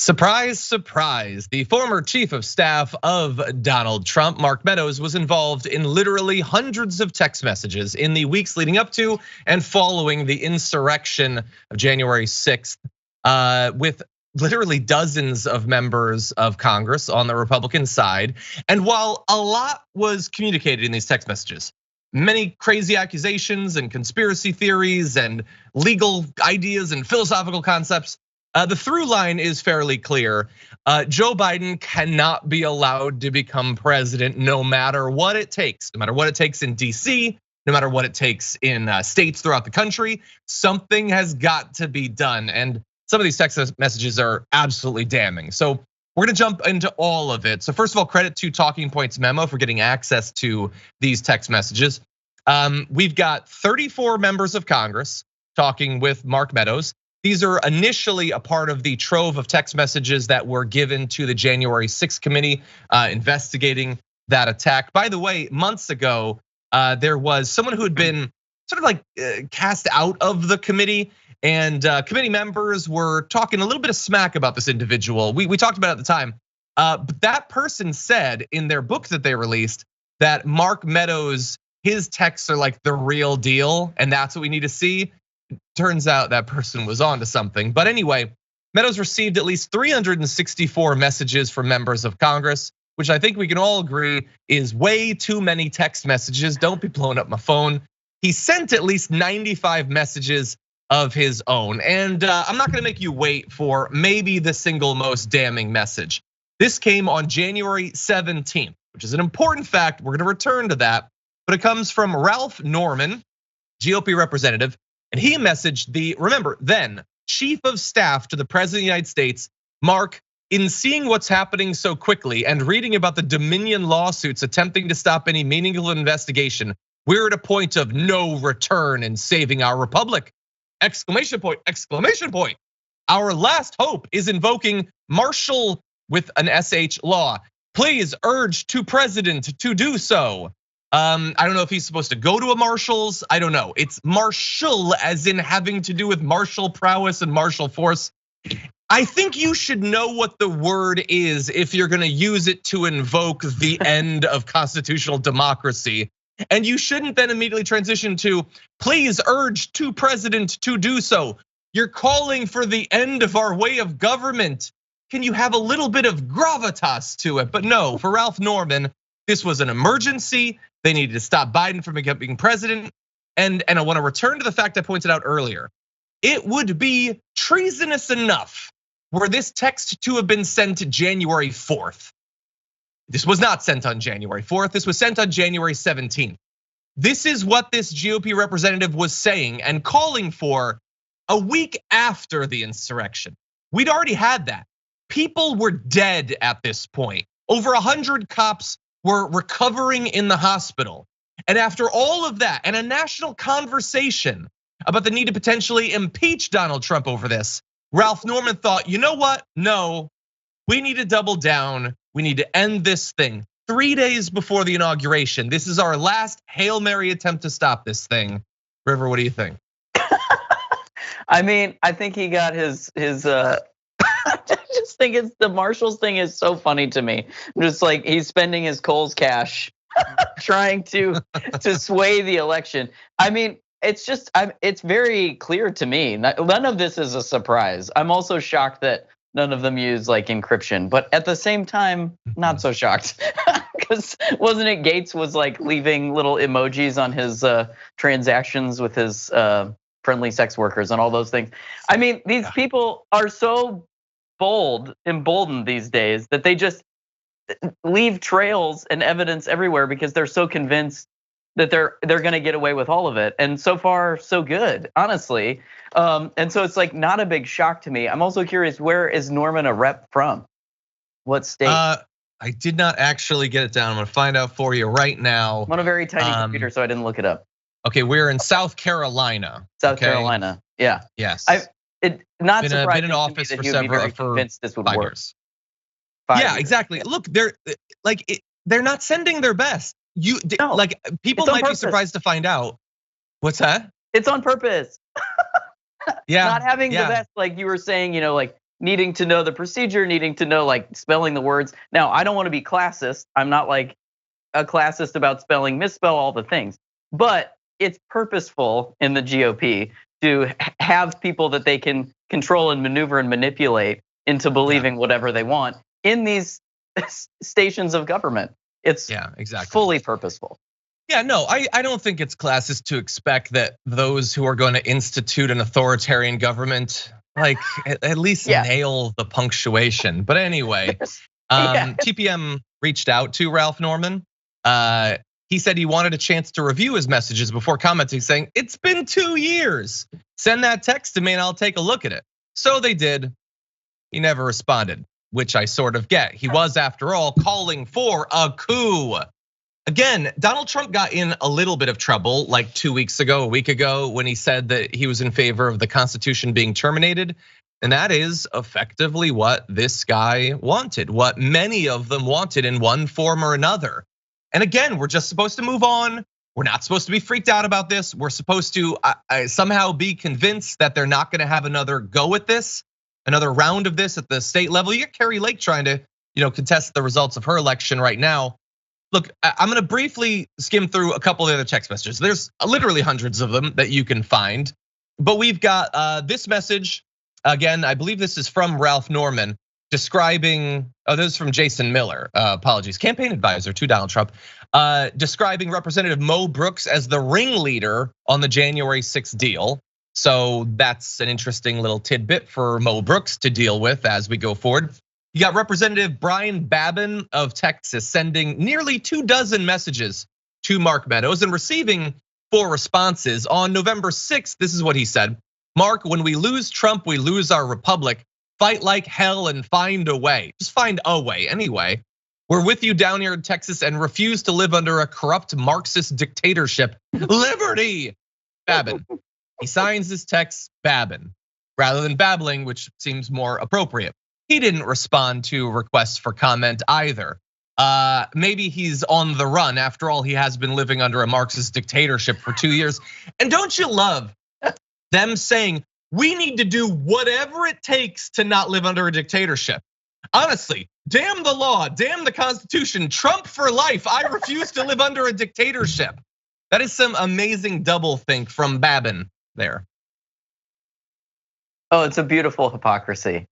Surprise, surprise. The former chief of staff of Donald Trump, Mark Meadows, was involved in literally hundreds of text messages in the weeks leading up to and following the insurrection of January 6th, with literally dozens of members of Congress on the Republican side. And while a lot was communicated in these text messages, many crazy accusations and conspiracy theories and legal ideas and philosophical concepts, the through line is fairly clear. Joe Biden cannot be allowed to become president no matter what it takes, no matter what it takes in DC, no matter what it takes in states throughout the country. Something has got to be done. And some of these text messages are absolutely damning. So we're gonna jump into all of it. So first of all, credit to Talking Points Memo for getting access to these text messages. We've got 34 members of Congress talking with Mark Meadows. These are initially a part of the trove of text messages that were given to the January 6th committee investigating that attack. By the way, months ago, there was someone who had been sort of like cast out of the committee, and committee members were talking a little bit of smack about this individual. We talked about it at the time, but that person said in their book that they released that Mark Meadows, his texts are like the real deal, and that's what we need to see. Turns out that person was onto something. But anyway, Meadows received at least 364 messages from members of Congress, which I think we can all agree is way too many text messages. Don't be blowing up my phone. He sent at least 95 messages of his own. And I'm not gonna make you wait for maybe the single most damning message. This came on January 17th, which is an important fact. We're gonna return to that. But it comes from Ralph Norman, GOP representative. And he messaged the, remember, then chief of staff to the president of the United States, Mark, in seeing what's happening so quickly and reading about the Dominion lawsuits attempting to stop any meaningful investigation, we're at a point of no return in saving our republic. Exclamation point, exclamation point. Our last hope is invoking martial with an SH law. Please urge to president to do so. I don't know if he's supposed to go to a Marshall's. I don't know. It's martial as in having to do with martial prowess and martial force. I think you should know what the word is if you're gonna use it to invoke the end of constitutional democracy. And you shouldn't then immediately transition to, please urge to president to do so. You're calling for the end of our way of government. Can you have a little bit of gravitas to it? But no, for Ralph Norman, this was an emergency. They needed to stop Biden from becoming president. And I wanna return to the fact I pointed out earlier. It would be treasonous enough were this text to have been sent January 4th. This was not sent on January 4th, this was sent on January 17th. This is what this GOP representative was saying and calling for a week after the insurrection. We'd already had that. People were dead at this point. Over 100 cops were recovering in the hospital. And after all of that, and a national conversation about the need to potentially impeach Donald Trump over this, Ralph Norman thought, you know what? No, we need to double down. We need to end this thing. 3 days before the inauguration, this is our last Hail Mary attempt to stop this thing. River, what do you think? I mean, I think he got his I just think it's the Marshalls thing is so funny to me. I'm just like, he's spending his Kohl's cash trying to sway the election. I mean, it's very clear to me. None of this is a surprise. I'm also shocked that none of them use like encryption, but at the same time, not so shocked. Because wasn't it Gates was like leaving little emojis on his transactions with his friendly sex workers and all those things. I mean, these people are so emboldened these days that they just leave trails and evidence everywhere because they're so convinced that they're gonna get away with all of it. And so far, so good, honestly. And so it's like not a big shock to me. I'm also curious, where is Norman a rep from? What state? I did not actually get it down. I'm gonna find out for you right now. I'm on a very tiny computer, so I didn't look it up. Okay, we're in South Carolina. South Carolina, yeah. Yes. Not been surprising in office to me for that he would be very several convinced this would 5 work. years. 5 Yeah, years. exactly. Look, they're not sending their best. No, like people might be purpose. surprised to find out. What's that? It's on purpose. Yeah. Not having the best, like you were saying, like needing to know the procedure, needing to know like spelling the words. Now, I don't want to be classist. I'm not like a classist about spelling, misspell all the things, but it's purposeful in the GOP to have people that they can control and maneuver and manipulate into believing whatever they want in these stations of government. It's exactly fully purposeful. Yeah, no, I don't think it's classist to expect that those who are going to institute an authoritarian government, like at least nail the punctuation. But anyway, TPM reached out to Ralph Norman. He said he wanted a chance to review his messages before commenting, saying, "It's been 2 years. Send that text to me and I'll take a look at it." So they did. He never responded, which I sort of get. He was, after all, calling for a coup. Again, Donald Trump got in a little bit of trouble like 2 weeks ago, a week ago, when he said that he was in favor of the Constitution being terminated. And that is effectively what this guy wanted, what many of them wanted in one form or another. And again, we're just supposed to move on. We're not supposed to be freaked out about this. We're supposed to somehow be convinced that they're not gonna have another go at this, another round of this at the state level. You get Carrie Lake trying to, contest the results of her election right now. Look, I'm gonna briefly skim through a couple of the other text messages. There's literally hundreds of them that you can find. But we've got this message, again, I believe this is from Ralph Norman, describing, this is from Jason Miller, apologies, campaign advisor to Donald Trump, describing Representative Mo Brooks as the ringleader on the January 6th deal. So that's an interesting little tidbit for Mo Brooks to deal with as we go forward. You got Representative Brian Babin of Texas sending nearly 24 messages to Mark Meadows and receiving 4 responses. On November 6th, this is what he said: "Mark, when we lose Trump, we lose our republic. Fight like hell and find a way. Just find a way anyway. We're with you down here in Texas and refuse to live under a corrupt Marxist dictatorship. Liberty, Babin." He signs his text Babin rather than babbling, which seems more appropriate. He didn't respond to requests for comment either. Maybe he's on the run. After all, he has been living under a Marxist dictatorship for 2 years. And don't you love them saying, we need to do whatever it takes to not live under a dictatorship? Honestly, damn the law, damn the Constitution, Trump for life. I refuse to live under a dictatorship. That is some amazing doublethink from Babin there. Oh, it's a beautiful hypocrisy.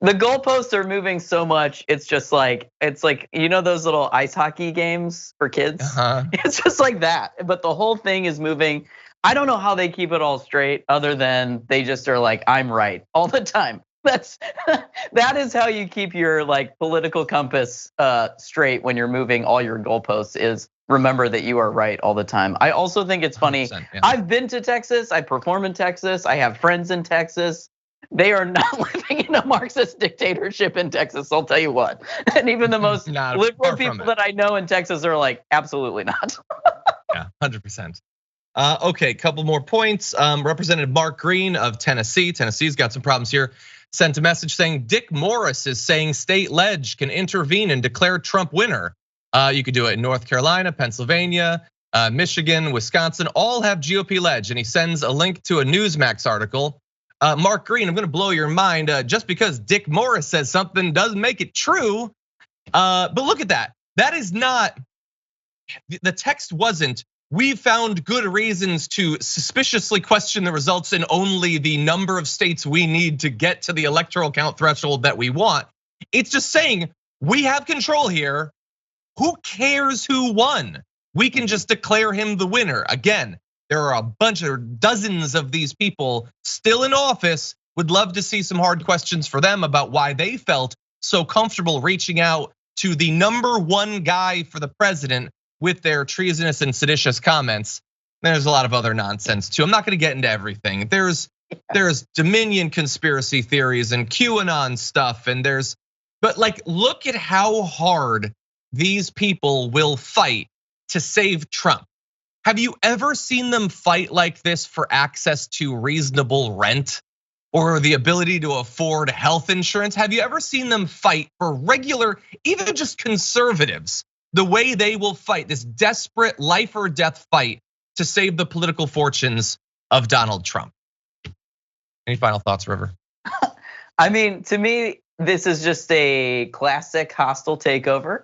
The goalposts are moving so much. It's just like, those little ice hockey games for kids. It's just like that. But the whole thing is moving. I don't know how they keep it all straight, other than they just are like, I'm right all the time. That is how you keep your like political compass straight when you're moving all your goalposts, is remember that you are right all the time. I also think it's funny. Yeah. I've been to Texas. I perform in Texas. I have friends in Texas. They are not living in a Marxist dictatorship in Texas, I'll tell you what. And even the most liberal people that I know in Texas are like, absolutely not. Yeah, 100%. Okay, couple more points. Representative Mark Green of Tennessee. Tennessee's got some problems here. Sent a message saying Dick Morris is saying state ledge can intervene and declare Trump winner. You could do it in North Carolina, Pennsylvania, Michigan, Wisconsin, all have GOP ledge. And he sends a link to a Newsmax article. Mark Green, I'm gonna blow your mind. Just because Dick Morris says something doesn't make it true. But look at that. That is not, the text wasn't, we found good reasons to suspiciously question the results in only the number of states we need to get to the electoral count threshold that we want. It's just saying, we have control here. Who cares who won? We can just declare him the winner. Again, there are a bunch of dozens of these people still in office. Would love to see some hard questions for them about why they felt so comfortable reaching out to the #1 guy for the president with their treasonous and seditious comments. There's a lot of other nonsense too. I'm not gonna get into everything. There's Dominion conspiracy theories and QAnon stuff, and but like, look at how hard these people will fight to save Trump. Have you ever seen them fight like this for access to reasonable rent or the ability to afford health insurance? Have you ever seen them fight for regular, even just conservatives, the way they will fight this desperate life or death fight to save the political fortunes of Donald Trump? Any final thoughts, River? I mean, to me, this is just a classic hostile takeover.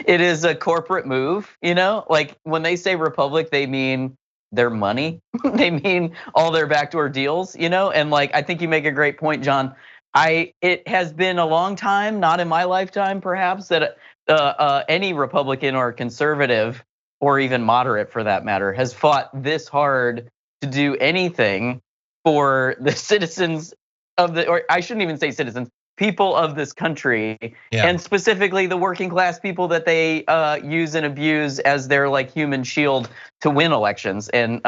It is a corporate move, like when they say republic, they mean their money. They mean all their backdoor deals, and like I think you make a great point, John. It has been a long time, not in my lifetime perhaps, that any Republican or conservative or even moderate for that matter has fought this hard to do anything for the citizens of or I shouldn't even say citizens, people of this country, and specifically the working class people that they use and abuse as their like human shield to win elections. And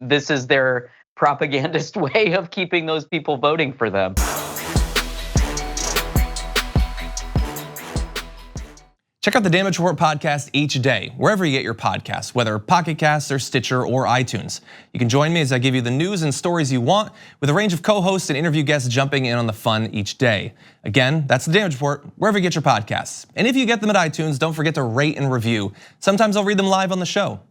this is their propagandist way of keeping those people voting for them. Check out the Damage Report podcast each day, wherever you get your podcasts, whether Pocket Casts or Stitcher or iTunes. You can join me as I give you the news and stories you want, with a range of co-hosts and interview guests jumping in on the fun each day. Again, that's the Damage Report, wherever you get your podcasts. And if you get them at iTunes, don't forget to rate and review. Sometimes I'll read them live on the show.